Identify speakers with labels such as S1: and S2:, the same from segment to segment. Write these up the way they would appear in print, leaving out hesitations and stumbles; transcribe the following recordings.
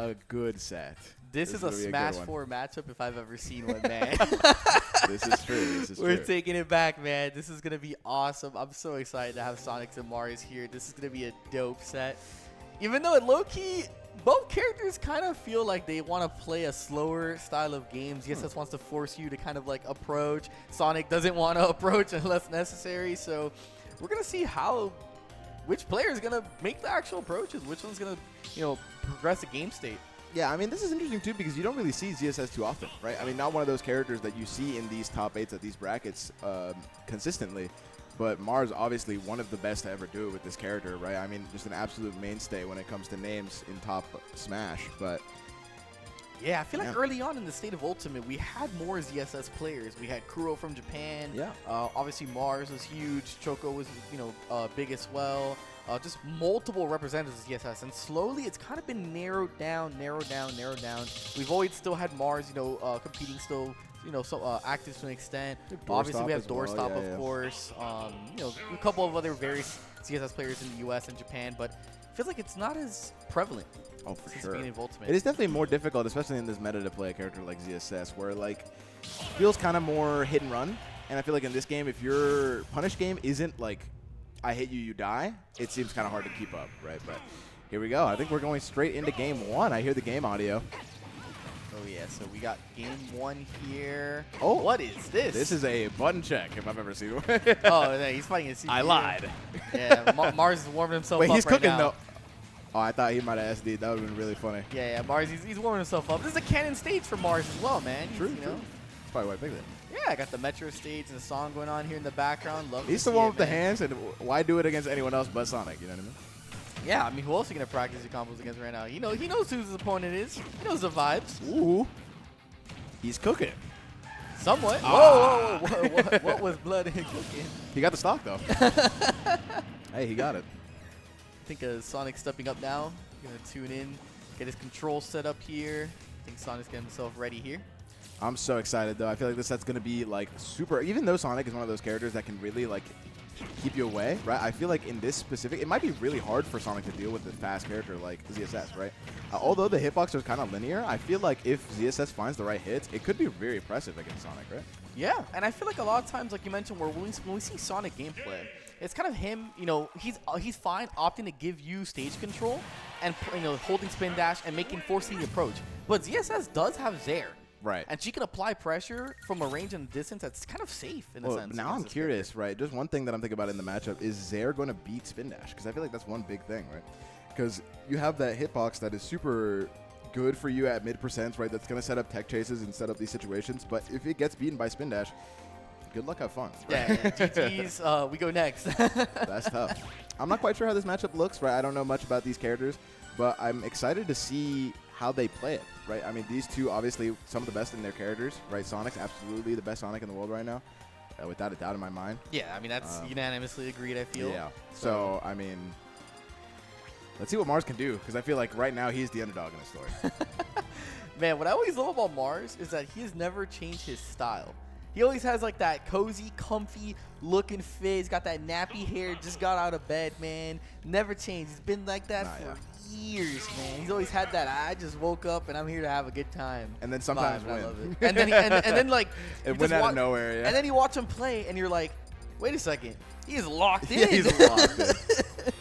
S1: a good set.
S2: This is a Smash 4 matchup if I've ever seen one, man.
S1: This is true.
S2: We're taking it back, man. This is going to be awesome. I'm so excited to have Sonix and Mars here. This is going to be a dope set. Even though low-key, both characters kind of feel like they want to play a slower style of games. ZSS wants to force you to kind of like approach. Sonic doesn't want to approach unless necessary. So we're going to see which player is going to make the actual approaches, which one's going to, progress the game state.
S1: Yeah, I mean, this is interesting, too, because you don't really see ZSS too often, right? I mean, not one of those characters that you see in these top 8s at these brackets consistently. But Mars, obviously, one of the best to ever do it with this character, right? I mean, just an absolute mainstay when it comes to names in top Smash. But
S2: yeah, I feel like early on in the State of Ultimate, we had more ZSS players. We had Kuro from Japan. Yeah. Obviously, Mars was huge. Choco was, big as well. Just multiple representatives of ZSS, and slowly it's kind of been narrowed down. We've always still had Mars, competing still, so active to an extent. Obviously, we have Doorstop, of course. A couple of other various ZSS players in the U.S. and Japan, but it feels like it's not as prevalent.
S1: Oh, for
S2: since
S1: sure.
S2: the beginning of Ultimate.
S1: It is definitely more difficult, especially in this meta, to play a character like ZSS, where like feels kind of more hit and run. And I feel like in this game, if your punish game isn't like I hit you, you die, it seems kind of hard to keep up, right? But here we go. I think we're going straight into game 1. I hear the game audio.
S2: Oh, yeah. So we got game 1 here.
S1: Oh.
S2: What is this?
S1: This is a button check, if I've ever seen one.
S2: Oh, yeah, he's fighting a CPU.
S1: I lied.
S2: Yeah, Mars is warming himself up.
S1: Wait, he's
S2: right
S1: cooking,
S2: now.
S1: though. Oh, I thought he might have SD'd. That would have been really funny.
S2: Yeah, Mars, he's warming himself up. This is a canon stage for Mars as well, man.
S1: True,
S2: That's
S1: probably why I picked it.
S2: Yeah, I got the Metro stage and the song going on here in the background. Love
S1: He's the one with the hands, and why do it against anyone else but Sonic? You know what I mean?
S2: Yeah, I mean, who else are you going to practice your combos against right now? He knows who his opponent is. He knows the vibes.
S1: Ooh. He's cooking.
S2: Somewhat. Whoa. What was blood in cooking?
S1: He got the stock, though. Hey, he got it.
S2: I think Sonic stepping up now. Going to tune in, get his control set up here. I think Sonic's getting himself ready here.
S1: I'm so excited, though. I feel like this set's going to be, like, super. Even though Sonic is one of those characters that can really, like, keep you away, right? I feel like in this specific, it might be really hard for Sonic to deal with a fast character like ZSS, right? Although the hitbox is kind of linear, I feel like if ZSS finds the right hits, it could be very impressive against Sonic, right?
S2: Yeah, and I feel like a lot of times, like you mentioned, when we see Sonic gameplay, it's kind of him, he's fine opting to give you stage control and, holding spin dash and forcing the approach. But ZSS does have Zair.
S1: Right.
S2: And she can apply pressure from a range and a distance that's kind of safe in a sense.
S1: Now I'm curious, right? Just one thing that I'm thinking about in the matchup is Zair going to beat spin dash? Because I feel like that's one big thing, right? Because you have that hitbox that is super good for you at mid percents, right? That's going to set up tech chases and set up these situations. But if it gets beaten by spin dash, good luck, have fun. Right?
S2: Yeah, GG's, we go next.
S1: That's tough. I'm not quite sure how this matchup looks, right? I don't know much about these characters, but I'm excited to see how they play it, right? I mean, these two, obviously, some of the best in their characters, right? Sonic's absolutely the best Sonic in the world right now, without a doubt in my mind.
S2: Yeah, I mean, that's unanimously agreed, I feel.
S1: Yeah. So, I mean, let's see what Mars can do, because I feel like right now he's the underdog in the story.
S2: Man, what I always love about Mars is that he has never changed his style. He always has like that cozy, comfy looking fit. He's got that nappy hair, just got out of bed, man. Never changed. He's been like that for years, man. He's always had that I just woke up and I'm here to have a good time.
S1: And then sometimes win.
S2: I love it. And then, and then like,
S1: it went out of nowhere, yeah.
S2: And then you watch him play and you're like, wait a second. He is locked in.
S1: Yeah, he's locked in.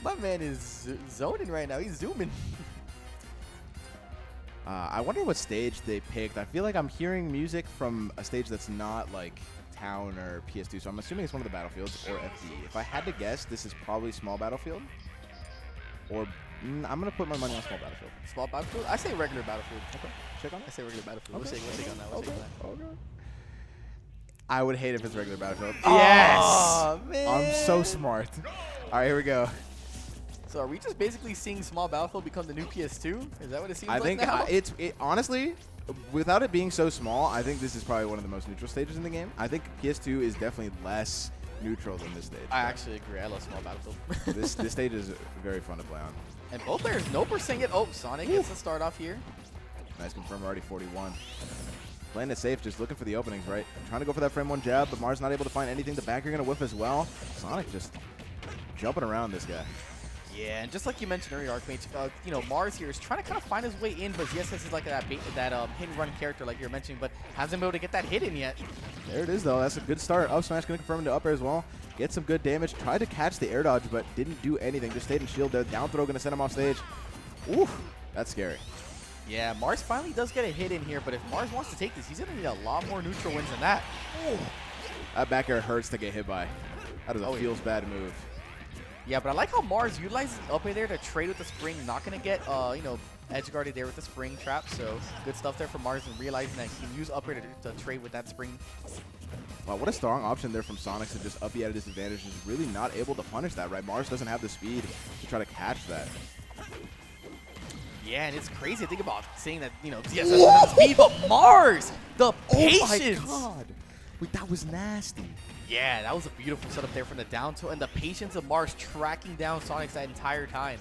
S2: My man is zoning right now. He's zooming.
S1: I wonder what stage they picked. I feel like I'm hearing music from a stage that's not like Town or PS2, so I'm assuming it's one of the battlefields or FD. If I had to guess, this is probably small battlefield. Or I'm going to put my money on small battlefield.
S2: Small battlefield? I say regular battlefield.
S1: Okay. Check on that?
S2: I say regular battlefield.
S1: Okay.
S2: We'll take on that.
S1: Okay. I would hate if it's regular battlefield.
S2: Yes!
S1: Oh,
S2: man.
S1: I'm so smart. All right, here we go.
S2: So are we just basically seeing small battlefield become the new PS2? Is that what it seems
S1: like
S2: now?
S1: I think honestly, without it being so small, I think this is probably one of the most neutral stages in the game. I think PS2 is definitely less neutral than this stage.
S2: I actually agree. I love small battlefield.
S1: this stage is very fun to play on.
S2: And both players, no percent yet. Oh, Sonic gets to start off here.
S1: Nice confirm, already 41. Playing it safe, just looking for the openings, right? Trying to go for that frame one jab, but Mars not able to find anything. The back you're going to whip as well. Sonic just jumping around this guy.
S2: Yeah, and just like you mentioned earlier, Archmage, you know, Mars here is trying to kind of find his way in, but ZSS is like that hit and run character like you're mentioning, but hasn't been able to get that hit in yet.
S1: There it is, though. That's a good start. Up smash going to confirm into up air as well. Get some good damage. Tried to catch the air dodge, but didn't do anything. Just stayed in shield there. Down throw going to send him off stage. Oof, that's scary.
S2: Yeah, Mars finally does get a hit in here, but if Mars wants to take this, he's going to need a lot more neutral wins than that.
S1: Ooh. That back air hurts to get hit by. That is a feels bad move.
S2: Yeah, but I like how Mars utilizes up air there to trade with the spring. Not going to get, you know, edge guarded there with the spring trap. So good stuff there for Mars and realizing that he can use up air to trade with that spring.
S1: Wow, what a strong option there from Sonix to just up at a disadvantage. Is really not able to punish that, right? Mars doesn't have the speed to try to catch that.
S2: Yeah, and it's crazy to think about saying that, you know, ZSS doesn't have speed, but Mars, the patience.
S1: Oh my God. Wait, that was nasty.
S2: Yeah, that was a beautiful setup there from the down tilt and the patience of Mars tracking down Sonix that entire time.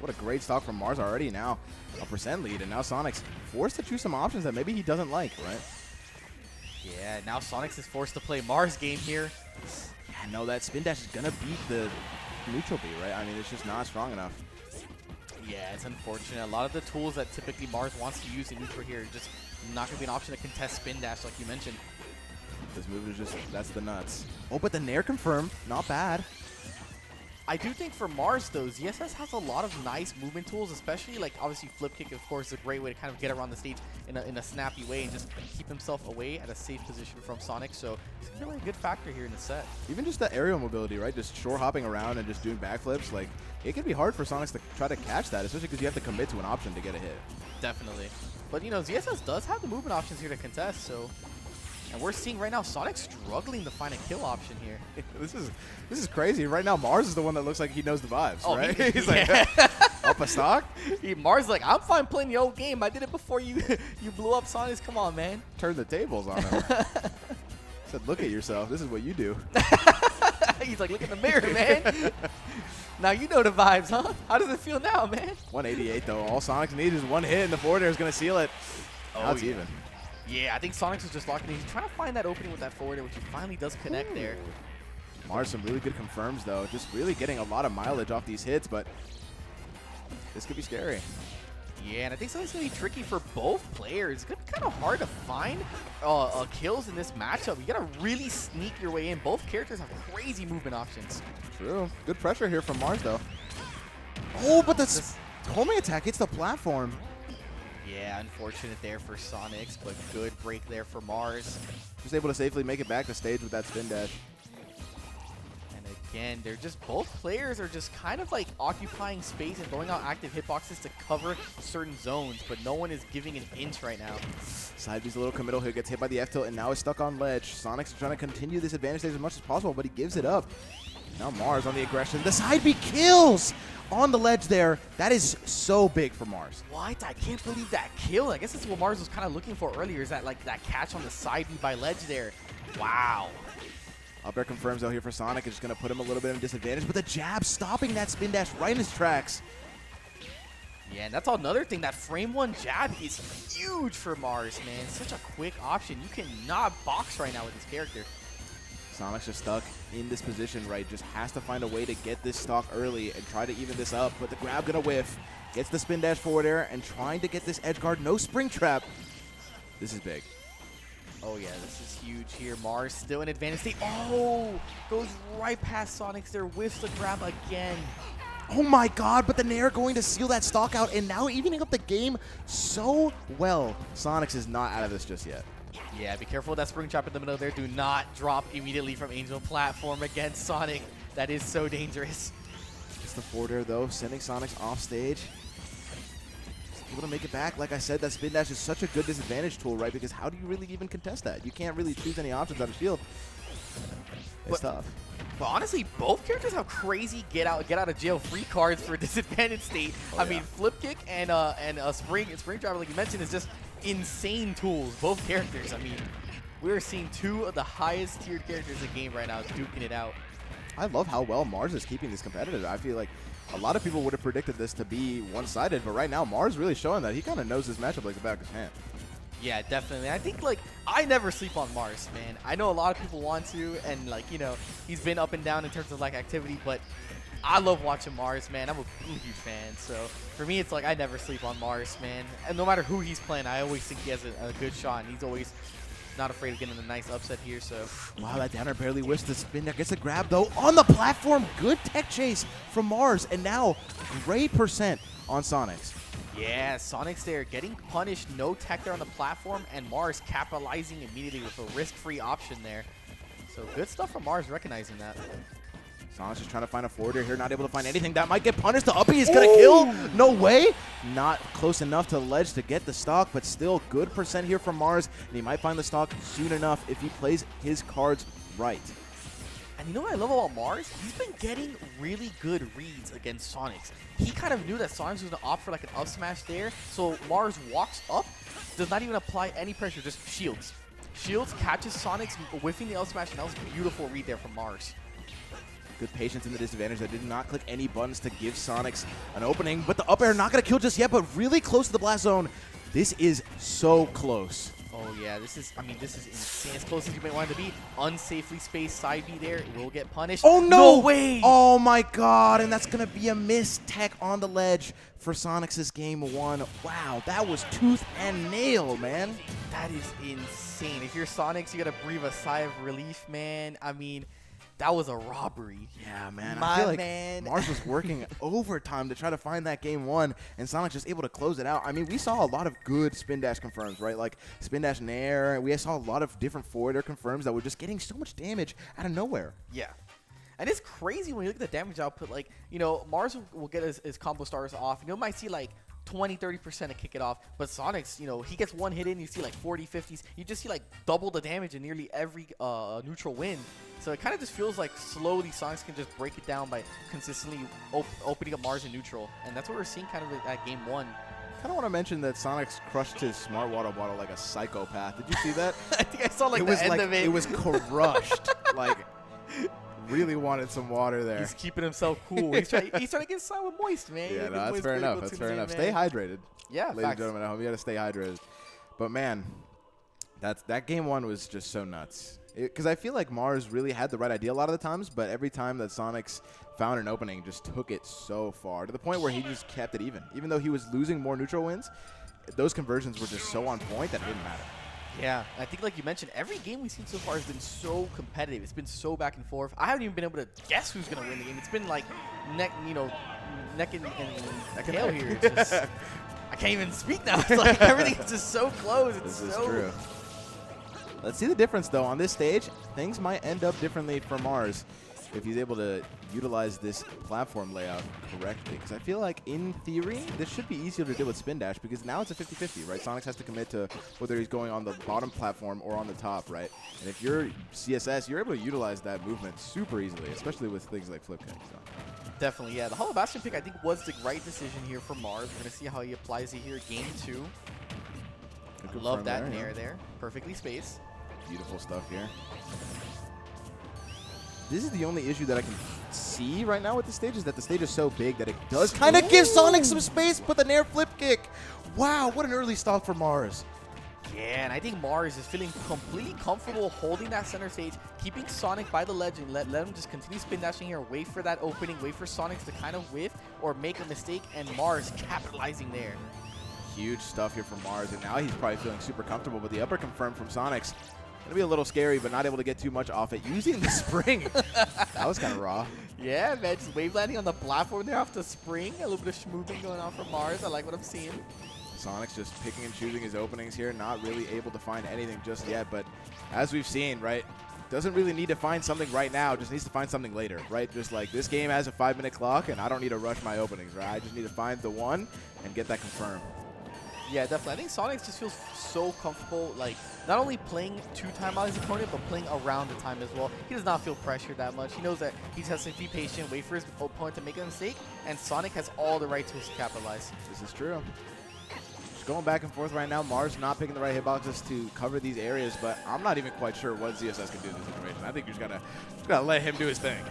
S1: What a great stock from Mars already. Now a percent lead, and now Sonix forced to choose some options that maybe he doesn't like, right?
S2: Yeah, now Sonix is forced to play Mars game here.
S1: Yeah, no, that spin dash is going to beat the neutral B, right? I mean, it's just not strong enough.
S2: Yeah, it's unfortunate. A lot of the tools that typically Mars wants to use in neutral here are just not going to be an option to contest spin dash like you mentioned.
S1: This move is just, that's the nuts. Oh, but the Nair confirmed. Not bad.
S2: I do think for Mars, though, ZSS has a lot of nice movement tools, especially, like, obviously Flip Kick, of course, is a great way to kind of get around the stage in a snappy way and just keep himself away at a safe position from Sonix. So it's really a good factor here in the set.
S1: Even just that aerial mobility, right? Just shore hopping around and just doing backflips. Like, it can be hard for Sonix to try to catch that, especially because you have to commit to an option to get a hit.
S2: Definitely. But, you know, ZSS does have the movement options here to contest, so... And we're seeing right now Sonix struggling to find a kill option here.
S1: This is crazy. Right now, Mars is the one that looks like he knows the vibes, right? He's
S2: like,
S1: up a stock?
S2: Mars is like, I'm fine playing the old game. I did it before you blew up Sonix. Come on, man.
S1: Turn the tables on him. Said, look at yourself. This is what you do.
S2: He's like, look in the mirror, man. Now you know the vibes, huh? How does it feel now, man?
S1: 188, though. All Sonix needs is one hit, and the forward air is going to seal it. Now it's even.
S2: Yeah, I think Sonix is just locking in. He's trying to find that opening with that forward air, which he finally does connect there.
S1: Mars, some really good confirms, though. Just really getting a lot of mileage off these hits, but this could be scary.
S2: Yeah, and I think something's going to be tricky for both players. It's going to be kind of hard to find kills in this matchup. You got to really sneak your way in. Both characters have crazy movement options.
S1: True. Good pressure here from Mars, though. Oh, but this homing attack hits the platform.
S2: Yeah, unfortunate there for Sonix, but good break there for Mars.
S1: Just able to safely make it back to stage with that spin dash.
S2: And again, they're just, both players are just kind of like occupying space and throwing out active hitboxes to cover certain zones, but no one is giving an inch right now.
S1: Side B's a little committal here, gets hit by the F tilt and now is stuck on ledge. Sonix is trying to continue this advantage stage as much as possible, but he gives it up. Now Mars on the aggression. The side B kills on the ledge there. That is so big for Mars.
S2: What? I can't believe that kill. I guess that's what Mars was kind of looking for earlier, is that like that catch on the side B by ledge there. Wow.
S1: Up air confirms though here for Sonic. It's just going to put him a little bit of a disadvantage, but the jab stopping that spin dash right in his tracks.
S2: Yeah, and that's another thing. That frame one jab is huge for Mars, man. Such a quick option. You cannot box right now with this character.
S1: Sonic's just stuck in this position, right? Just has to find a way to get this stock early and try to even this up, but the grab gonna whiff. Gets the spin dash forward air and trying to get this edge guard. No spring trap. This is big.
S2: Oh yeah, this is huge here. Mars still in advantage state. Oh, goes right past Sonix there, whiffs the grab again.
S1: Oh my God, but the Nair going to seal that stock out and now evening up the game so well. Sonix is not out of this just yet.
S2: Yeah, be careful with that spring trap in the middle there. Do not drop immediately from Angel platform against Sonic. That is so dangerous.
S1: It's the forward air though, sending Sonix off stage. Able to make it back. Like I said, that spin dash is such a good disadvantage tool, right? Because how do you really even contest that? You can't really choose any options out of shield. It's tough.
S2: But honestly, both characters have crazy get out of jail free cards for disadvantage state. I mean, flip kick and a spring driver, like you mentioned, is just insane tools. Both characters. I mean, we're seeing two of the highest tiered characters in the game right now duking it out.
S1: I love how well Mars is keeping this competitive. I feel like a lot of people would have predicted this to be one-sided, but right now Mars really showing that he kind of knows this matchup like the back of his hand.
S2: Yeah, definitely. I think, like, I never sleep on Mars, man. I know a lot of people want to, and, like, you know, he's been up and down in terms of, like, activity, but I love watching Mars, man. I'm a huge fan. So for me, it's like I never sleep on Mars, man. And no matter who he's playing, I always think he has a good shot. And he's always not afraid of getting a nice upset here. So
S1: wow, that downer barely whiffs the spin. That gets a grab, though, on the platform. Good tech chase from Mars. And now great percent on Sonix.
S2: Yeah, Sonix there getting punished. No tech there on the platform. And Mars capitalizing immediately with a risk-free option there. So good stuff from Mars, recognizing that.
S1: Sonix just trying to find a forwarder here, not able to find anything. That might get punished. The uppie is going to kill. No way. Not close enough to the ledge to get the stock, but still good percent here from Mars. And he might find the stock soon enough if he plays his cards right.
S2: And you know what I love about Mars? He's been getting really good reads against Sonix. He kind of knew that Sonix was going to opt for like an up smash there. So Mars walks up, does not even apply any pressure, just shields. Shields, catches Sonix, whiffing the up smash, and that was a beautiful read there from Mars.
S1: Good patience in the disadvantage. That did not click any buttons to give Sonix an opening, but the up air not going to kill just yet, but really close to the blast zone. This is so close.
S2: Oh yeah, this is insane. As close as you may want it to be. Unsafely spaced side B there. It will get punished.
S1: Oh no!
S2: No way!
S1: Oh my god, and that's going to be a missed tech on the ledge for Sonix's game 1. Wow, that was tooth and nail, man.
S2: That is insane. If you're Sonix, you got to breathe a sigh of relief, man. I mean, that was a robbery.
S1: Yeah, man.
S2: My
S1: I feel like
S2: man.
S1: Mars was working overtime to try to find that game 1, and Sonix just able to close it out. I mean, we saw a lot of good spin dash confirms, right? Like spin dash nair. We saw a lot of different forwarder confirms that were just getting so much damage out of nowhere.
S2: Yeah. And it's crazy when you look at the damage output. Like, you know, Mars will get his combo stars off. You know, might see like 20-30% to kick it off, but Sonix, you know, he gets one hit in, you see like 40-50s. You just see like double the damage in nearly every neutral win. So it kind of just feels like slowly Sonix can just break it down by consistently opening up Mars in neutral, and that's what we're seeing kind of at game 1.
S1: I kind of want to mention that Sonix crushed his smart water bottle like a psychopath. Did you see that?
S2: I think I saw like the end of it.
S1: It was crushed. Like, really wanted some water there.
S2: He's keeping himself cool. He's trying to get signed with Moist, man.
S1: Yeah, no, that's fair enough. That's fair enough. Stay hydrated.
S2: Yeah,
S1: ladies and gentlemen at home, you got to stay hydrated. But man, that game 1 was just so nuts. Because I feel like Mars really had the right idea a lot of the times, but every time that Sonix found an opening, just took it so far to the point where he just kept it even. Even though he was losing more neutral wins, those conversions were just so on point that it didn't matter.
S2: Yeah, I think like you mentioned, every game we've seen so far has been so competitive. It's been so back and forth. I haven't even been able to guess who's going to win the game. It's been like neck and tail here. It's just, I can't even speak now. It's like everything is just so close. It's
S1: this
S2: so
S1: is true. Let's see the difference, though. On this stage, things might end up differently for Mars if he's able to utilize this platform layout correctly. Because I feel like, in theory, this should be easier to deal with spin dash because now it's a 50-50, right? Sonix has to commit to whether he's going on the bottom platform or on the top, right? And if you're CSS, you're able to utilize that movement super easily, especially with things like flip kick. So.
S2: Definitely, yeah. The Hollow Bastion pick, I think, was the right decision here for Mars. We're going to see how he applies it here. Game 2. I love that nair there. Perfectly spaced.
S1: Beautiful stuff here. This is the only issue that I can see right now with the stage is that the stage is so big that it does kind of give Sonix some space, but the nair flip kick. Wow, what an early stock for Mars.
S2: Yeah, and I think Mars is feeling completely comfortable holding that center stage, keeping Sonix by the ledge and let him just continue spin dashing here, wait for that opening, wait for Sonix to kind of whiff or make a mistake, and Mars capitalizing there.
S1: Huge stuff here from Mars, and now he's probably feeling super comfortable, but the upper confirmed from Sonix. Gonna be a little scary, but not able to get too much off it. Using the spring. That was kind of raw.
S2: Yeah, man, just wave landing on the platform there off the spring. A little bit of schmooving going on from Mars. I like what I'm seeing.
S1: Sonix just picking and choosing his openings here, not really able to find anything just yet, but as we've seen, right, doesn't really need to find something right now, just needs to find something later, right? Just like this game has a 5-minute clock, and I don't need to rush my openings, right? I just need to find the one and get that confirmed.
S2: Yeah, definitely. I think Sonix just feels so comfortable, like, not only playing to time out his opponent, but playing around the time as well. He does not feel pressured that much. He knows that he has to be patient, wait for his opponent to make a mistake, and Sonix has all the right tools to capitalize.
S1: This is true. Just going back and forth right now. Mars not picking the right hitboxes to cover these areas, but I'm not even quite sure what ZSS can do in this situation. I think you just gotta let him do his thing.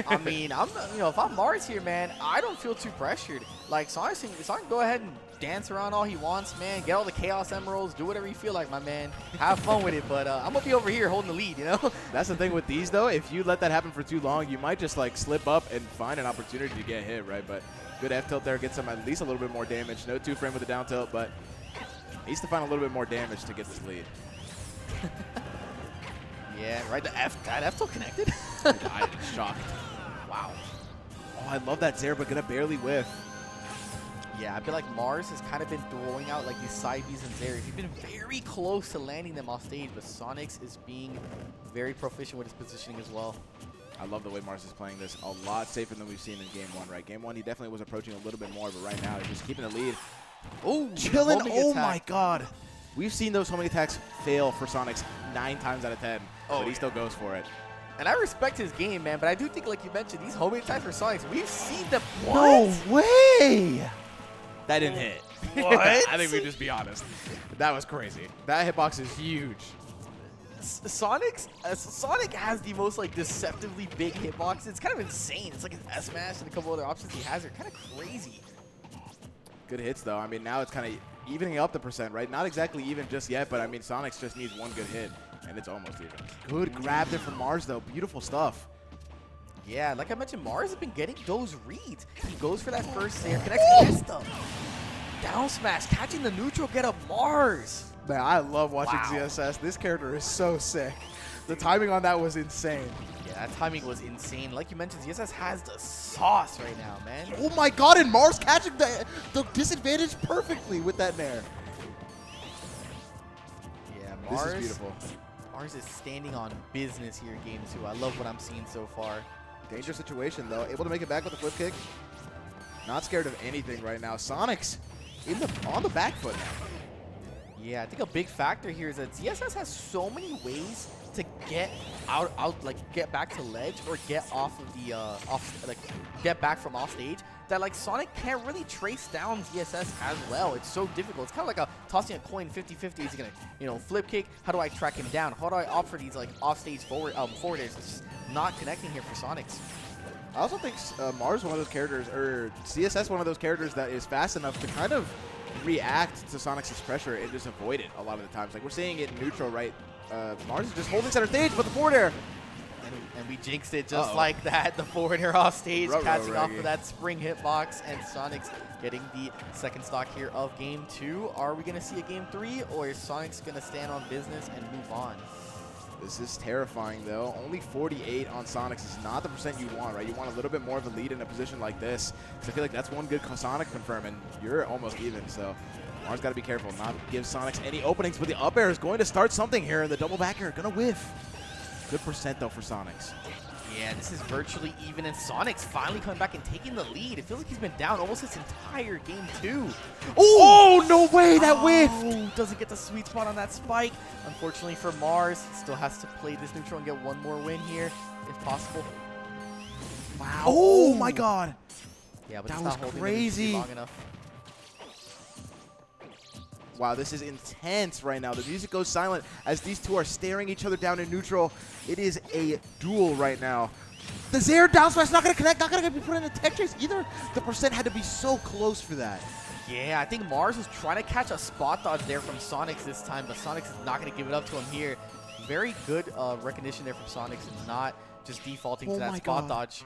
S2: I mean, if I'm Mars here, man, I don't feel too pressured. Like, Sonix, go ahead and dance around all he wants, man. Get all the Chaos Emeralds. Do whatever you feel like, my man. Have fun with it. But I'm going to be over here holding the lead, you know?
S1: That's the thing with these, though. If you let that happen for too long, you might just, like, slip up and find an opportunity to get hit, right? But good F-tilt there. Gets him at least a little bit more damage. No 2-frame with the down tilt, but needs to find a little bit more damage to get this lead.
S2: Yeah, right. That F-tilt connected?
S1: I'm shocked. Wow. Oh, I love that Zare, but gonna barely whiff.
S2: Yeah, I feel like Mars has kind of been throwing out like these side Bs and Zares. He's been very close to landing them off stage, but Sonix is being very proficient with his positioning as well.
S1: I love the way Mars is playing this. A lot safer than we've seen in Game 1, right? Game 1, he definitely was approaching a little bit more, but right now he's just keeping the lead.
S2: Oh,
S1: chilling. Oh my God. We've seen those homing attacks fail for Sonix 9 times out of 10, but he still goes for it.
S2: And I respect his game, man, but I do think, like you mentioned, these homing attacks for Sonix, we've seen them.
S1: No way! That didn't hit.
S2: What?
S1: I think we'd just be honest. That was crazy. That hitbox is huge.
S2: Sonic has the most like deceptively big hitbox. It's kind of insane. It's like an S-Mash and a couple other options he has are kind of crazy.
S1: Good hits, though. I mean, now it's kind of evening up the percent, right? Not exactly even just yet, but I mean, Sonix just needs one good hit, and it's almost even. Good grab there from Mars, though. Beautiful stuff.
S2: Yeah, like I mentioned, Mars has been getting those reads. He goes for that first Zare, connects against them. Down smash, catching the neutral get up Mars.
S3: Man, I love watching ZSS. This character is so sick. The timing on that was insane.
S2: Yeah, that timing was insane. Like you mentioned, ZSS has the sauce right now, man.
S3: Oh my God, and Mars catching the disadvantage perfectly with that Nair.
S2: Yeah, Mars.
S1: This is beautiful.
S2: Mars is standing on business here in Game 2. I love what I'm seeing so far.
S1: Dangerous situation, though. Able to make it back with a flip kick. Not scared of anything right now. Sonix on the back foot now.
S2: Yeah, I think a big factor here is that ZSS has so many ways to get get back to ledge or get off of the get back from off stage that like Sonic can't really trace down ZSS as well. It's so difficult. It's kind of like tossing a coin 50-50. Is he gonna flip kick? How do I track him down? How do I opt for these like off stage forward airs? It's just not connecting here for Sonix.
S1: I also think Mars one of those characters, or CSS one of those characters that is fast enough to kind of react to Sonix's pressure and just avoid it a lot of the times. Like we're seeing it in neutral, right? Mars is just holding center stage, but the forward air.
S2: And we jinxed it just like that. The forward air off stage, catching off of that spring hitbox, and Sonix getting the second stock here of Game 2. Are we going to see a Game 3, or is Sonix going to stand on business and move on?
S1: This is terrifying, though. Only 48 on Sonix is not the percent you want, right? You want a little bit more of a lead in a position like this. So I feel like that's one good Sonic confirm, and you're almost even. So Mars got to be careful, not give Sonix any openings. But the up air is going to start something here, and the double back air going to whiff. Good percent, though, for Sonix.
S2: Yeah, this is virtually even, and Sonix finally coming back and taking the lead. It feels like he's been down almost this entire Game 2.
S1: Oh, no way, that whiffed!
S2: Doesn't get the sweet spot on that spike. Unfortunately for Mars, still has to play this neutral and get one more win here, if possible.
S1: Wow. Oh, my God.
S2: Yeah, but
S1: that
S2: it's
S1: was
S2: not holding
S1: crazy.
S2: long enough.
S1: Wow, this is intense right now. The music goes silent as these two are staring each other down in neutral. It is a duel right now. The Zare down smash not going to connect, not going to be put in a tech chase either. The percent had to be so close for that.
S2: Yeah, I think Mars was trying to catch a spot dodge there from Sonix this time, but Sonix is not going to give it up to him here. Very good recognition there from Sonix and not just defaulting to that spot dodge.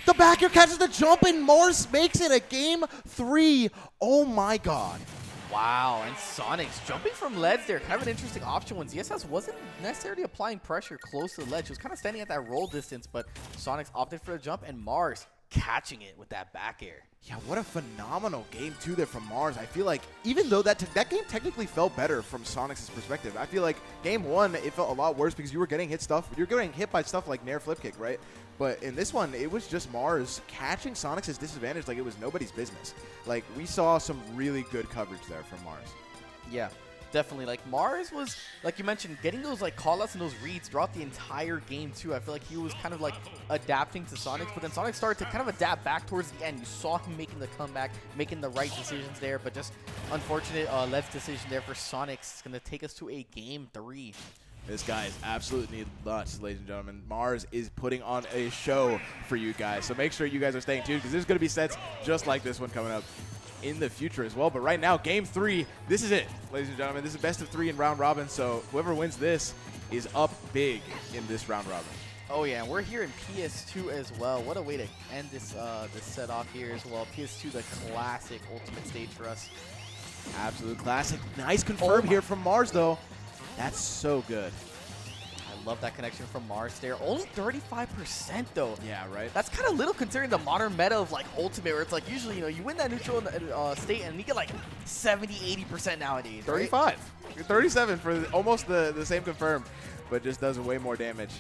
S1: The back air catches the jump and Mars makes it a Game 3. Oh my God.
S2: Wow, and Sonix jumping from ledge there, kind of an interesting option when ZSS wasn't necessarily applying pressure close to the ledge. He was kind of standing at that roll distance, but Sonix opted for the jump, and Mars catching it with that back air.
S1: Yeah, what a phenomenal Game 2 there from Mars. I feel like even though that game technically felt better from Sonix's perspective, I feel like Game 1, it felt a lot worse because you were getting hit by stuff like Nair flip kick, right? But in this one, it was just Mars catching Sonix's disadvantage like it was nobody's business. Like, we saw some really good coverage there from Mars.
S2: Yeah, definitely. Like, Mars was, like you mentioned, getting those, like, call-outs and those reads throughout the entire game, too. I feel like he was kind of, like, adapting to Sonix, but then Sonix started to kind of adapt back towards the end. You saw him making the comeback, making the right decisions there, but just unfortunate ledge decision there for Sonix. It's going to take us to a Game 3.
S1: This guy is absolutely nuts, ladies and gentlemen. Mars is putting on a show for you guys. So make sure you guys are staying tuned because there's going to be sets just like this one coming up. in the future as well. But right now, game 3, this is it, ladies and gentlemen. This is best of 3 in round robin, so whoever wins this is up big in this round robin.
S2: Oh yeah, and we're here in PS2 as well. What a way to end this this set off here as well. PS2, the classic ultimate stage for us.
S1: Absolute classic. Nice confirm here from Mars, though. That's so good.
S2: I love that connection from Mars there. Only 35% though.
S1: Yeah, right.
S2: That's kind of little considering the modern meta of like ultimate, where it's like usually, you know, you win that neutral state and you get like 70-80% nowadays.
S1: 35.
S2: Right?
S1: 37 for almost the same confirm, but just does way more damage.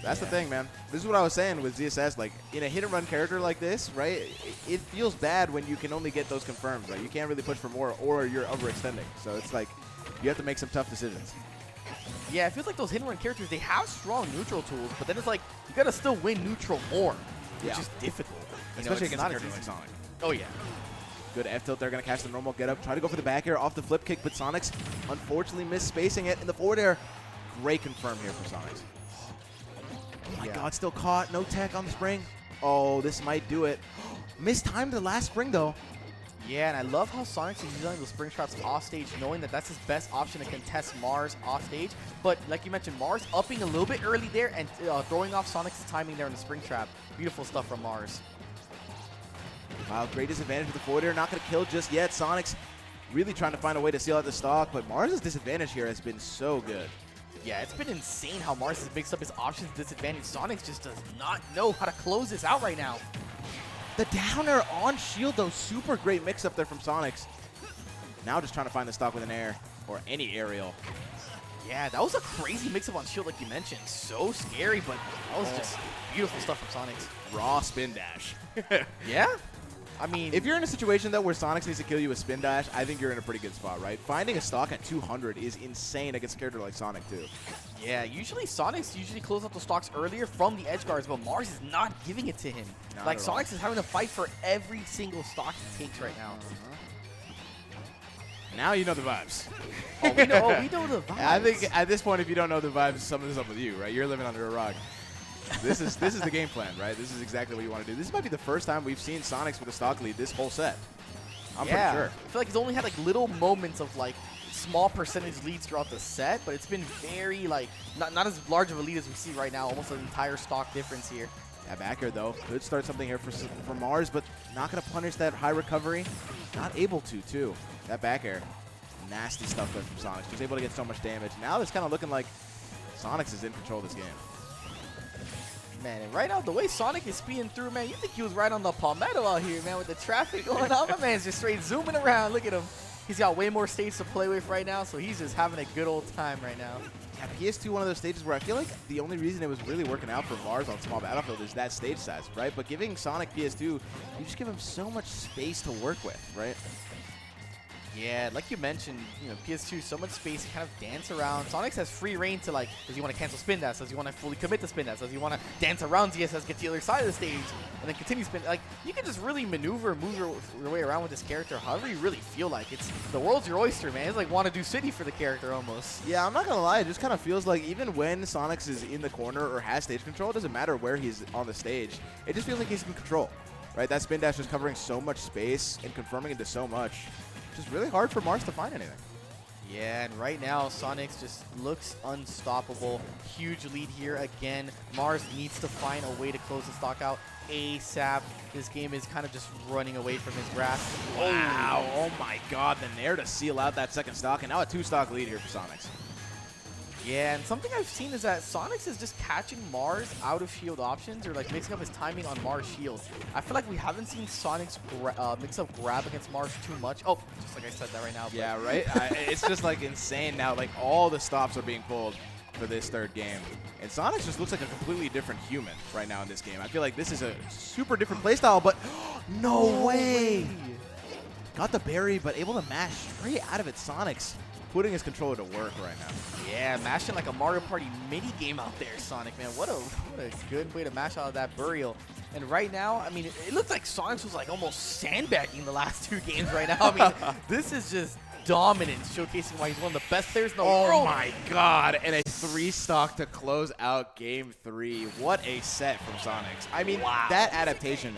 S1: That's the thing, man. This is what I was saying with ZSS. Like, in a hit-and-run character like this, right, it feels bad when you can only get those confirms. Like, you can't really push for more, or you're overextending. So it's like you have to make some tough decisions.
S2: Yeah, it feels like those hit-and-run characters, they have strong neutral tools, but then it's like you got to still win neutral more, which is difficult.
S1: Especially against a character like Sonic.
S2: Oh, yeah.
S1: Good F tilt. They're going to catch the normal get up. Try to go for the back air off the flip kick, but Sonix unfortunately missed spacing it in the forward air. Great confirm here for Sonix. Oh my God, still caught. No tech on the spring. Oh, this might do it. Mistimed the last spring, though.
S2: Yeah, and I love how Sonix is using those spring traps off stage, knowing that that's his best option to contest Mars off stage. But like you mentioned, Mars upping a little bit early there and throwing off Sonix's timing there in the spring trap. Beautiful stuff from Mars.
S1: Wow, great disadvantage with the forward air. Not going to kill just yet. Sonix really trying to find a way to seal out the stock, but Mars' disadvantage here has been so good.
S2: Yeah, it's been insane how Mars has mixed up his options disadvantage. Sonix just does not know how to close this out right now.
S1: The downer on shield, though, super great mix-up there from Sonix. Now just trying to find the stock with an air, or any aerial.
S2: Yeah, that was a crazy mix-up on shield like you mentioned. So scary, but that was just beautiful stuff from Sonix.
S1: Raw spin dash.
S2: Yeah? I mean,
S1: if you're in a situation, though, where Sonix needs to kill you with spin dash, I think you're in a pretty good spot, right? Finding a stock at 200 is insane against a character like Sonic, too.
S2: Yeah, usually Sonix close out the stocks earlier from the edge guards, but Mars is not giving it to him. Like, Sonix is having to fight for every single stock he takes right now.
S1: Now you know the vibes.
S2: We know the vibes.
S1: I think at this point, if you don't know the vibes, something's up with you, right? You're living under a rock. This is the game plan, right? This is exactly what you want to do. This might be the first time we've seen Sonix with a stock lead this whole set. I'm pretty sure.
S2: I feel like he's only had like little moments of like small percentage leads throughout the set, but it's been very like not as large of a lead as we see right now. Almost an entire stock difference here.
S1: Yeah, back air though could start something here for Mars, but not gonna punish that high recovery. Not able to too. That back air, nasty stuff there from Sonix. Just able to get so much damage. Now it's kind of looking like Sonix is in control of this game.
S2: Man, and right now, the way Sonic is speeding through, man, you think he was right on the Palmetto out here, man, with the traffic going on. My man's just straight zooming around. Look at him. He's got way more stage to play with right now, so he's just having a good old time right now.
S1: Yeah, PS2, one of those stages where I feel like the only reason it was really working out for Mars on small battlefield is that stage size, right? But giving Sonic PS2, you just give him so much space to work with, right?
S2: Yeah, like you mentioned, you know, PS2, so much space to kind of dance around. Sonix has free reign to, like, does he want to cancel spin dash? Does he want to fully commit to spin dash? Does he want to dance around ZSS, get to the other side of the stage, and then continue spin? Like, you can just really move your way around with this character however you really feel like. The world's your oyster, man. It's like Wanna-Do City for the character almost.
S1: Yeah, I'm not going to lie. It just kind of feels like even when Sonix is in the corner or has stage control, it doesn't matter where he's on the stage. It just feels like he's in control, right? That spin dash is covering so much space and confirming into so much. Just really hard for Mars to find anything.
S2: Yeah, and right now, Sonix just looks unstoppable. Huge lead here again. Mars needs to find a way to close the stock out ASAP. This game is kind of just running away from his grasp.
S1: Wow, oh my God, the Nair to seal out that second stock, and now a 2-stock lead here for Sonix.
S2: Yeah, and something I've seen is that Sonix is just catching Mars out of shield options or like mixing up his timing on Mars shield. I feel like we haven't seen Sonix mix up grab against Mars too much. Oh, just like I said that right now.
S1: Yeah, right? It's just like insane now. Like all the stops are being pulled for this third game. And Sonix just looks like a completely different human right now in this game. I feel like this is a super different playstyle, but no way! Got the berry, but able to mash straight out of it. Sonix putting his controller to work right now.
S2: Yeah, mashing like a Mario Party mini game out there, Sonic, man. What a good way to mash out of that burial. And right now, I mean, it looks like Sonix was like almost sandbagging the last two games right now. I mean, this is just dominance, showcasing why he's one of the best players in the world.
S1: Oh my God, and a 3-stock to close out game 3. What a set from Sonix. I mean, that adaptation